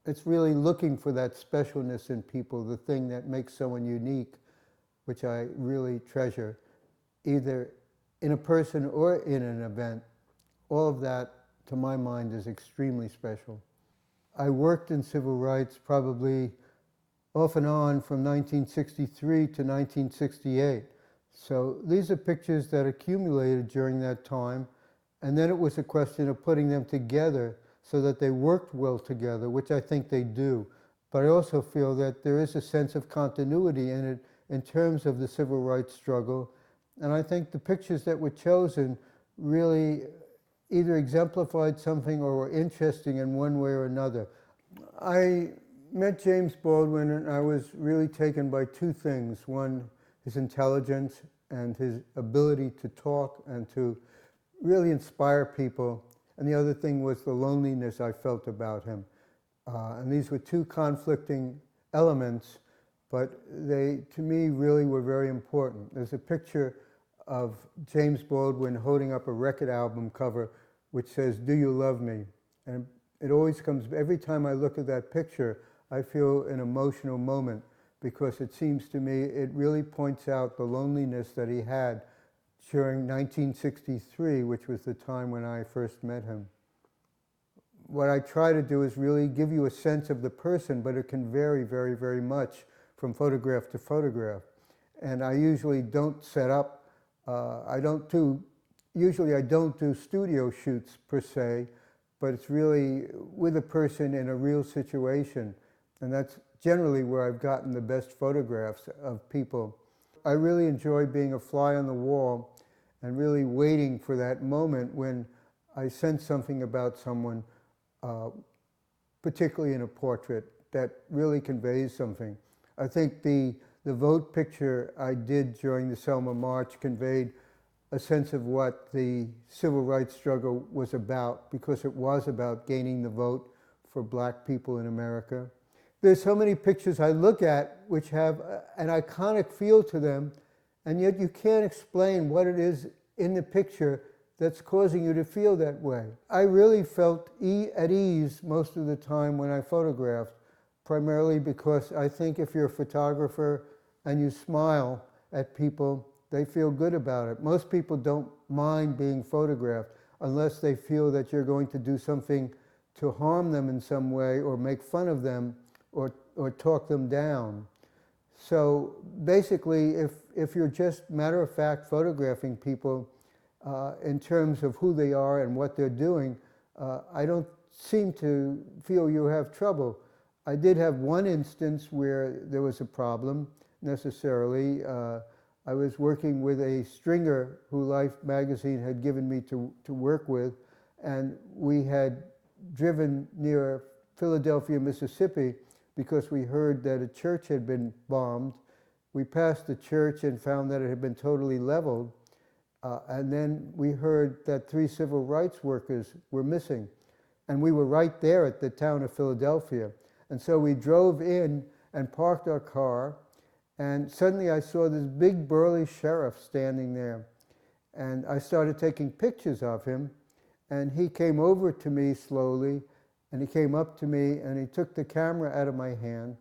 It's really looking for that specialness in people, the thing that makes someone unique, which I really treasure, either in a person or in an event. All of that, to my mind, is extremely special. I worked in civil rights probably off and on from 1963 to 1968. So these are pictures that accumulated during that time, and then it was a question of putting them together so that they worked well together, which I think they do. But I also feel that there is a sense of continuity in it in terms of the civil rights struggle. And I think the pictures that were chosen really either exemplified something or were interesting in one way or another. I met James Baldwin and I was really taken by two things. One, his intelligence and his ability to talk and to really inspire people. And the other thing was the loneliness I felt about him. And these were two conflicting elements, but they, to me, really were very important. There's a picture of James Baldwin holding up a record album cover which says, "Do you love me?" And it always comes, every time I look at that picture, I feel an emotional moment because it seems to me it really points out the loneliness that he had during 1963, which was the time when I first met him. What I try to do is really give you a sense of the person, but it can vary very, very much from photograph to photograph. And I usually don't set up, usually I don't do studio shoots per se, but it's really with a person in a real situation. And that's generally where I've gotten the best photographs of people. I really enjoy being a fly on the wall and really waiting for that moment when I sense something about someone, particularly in a portrait, that really conveys something. I think the vote picture I did during the Selma March conveyed a sense of what the civil rights struggle was about, because it was about gaining the vote for black people in America. There's so many pictures I look at which have an iconic feel to them, and yet you can't explain what it is in the picture that's causing you to feel that way. I really felt at ease most of the time when I photographed, primarily because I think if you're a photographer and you smile at people, they feel good about it. Most people don't mind being photographed unless they feel that you're going to do something to harm them in some way or make fun of them or talk them down. So basically, if you're just matter-of-fact photographing people in terms of who they are and what they're doing, I don't seem to feel you have trouble. I did have one instance where there was a problem, necessarily. I was working with a stringer who Life magazine had given me to work with, and we had driven near Philadelphia, Mississippi, because we heard that a church had been bombed. We passed the church and found that it had been totally leveled. And then we heard that 3 civil rights workers were missing. And we were right there at the town of Philadelphia. And so we drove in and parked our car. And suddenly I saw this big burly sheriff standing there. And I started taking pictures of him. And he came over to me slowly. And he came up to me and he took the camera out of my hand.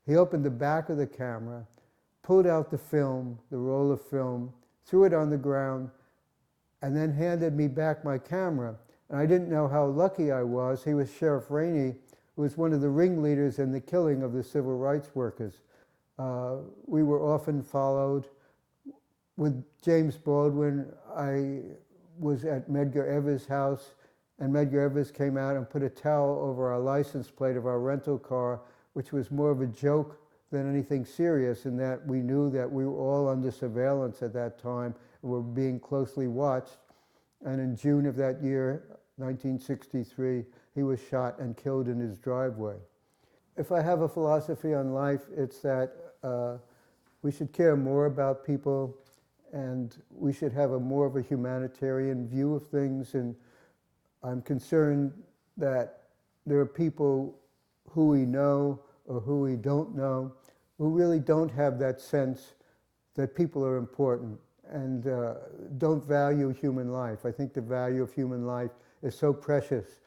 He opened the back of the camera, pulled out the film, the roll of film, threw it on the ground, and then handed me back my camera. And I didn't know how lucky I was. He was Sheriff Rainey, who was one of the ringleaders in the killing of the civil rights workers. We were often followed. With James Baldwin, I was at Medgar Evers' house, and Medgar Evers came out and put a towel over our license plate of our rental car, which was more of a joke than anything serious, in that we knew that we were all under surveillance at that time and were being closely watched. And in June of that year, 1963, he was shot and killed in his driveway. If I have a philosophy on life, it's that we should care more about people, and we should have more of a humanitarian view of things. And I'm concerned that there are people who we know or who we don't know who really don't have that sense that people are important and don't value human life. I think the value of human life is so precious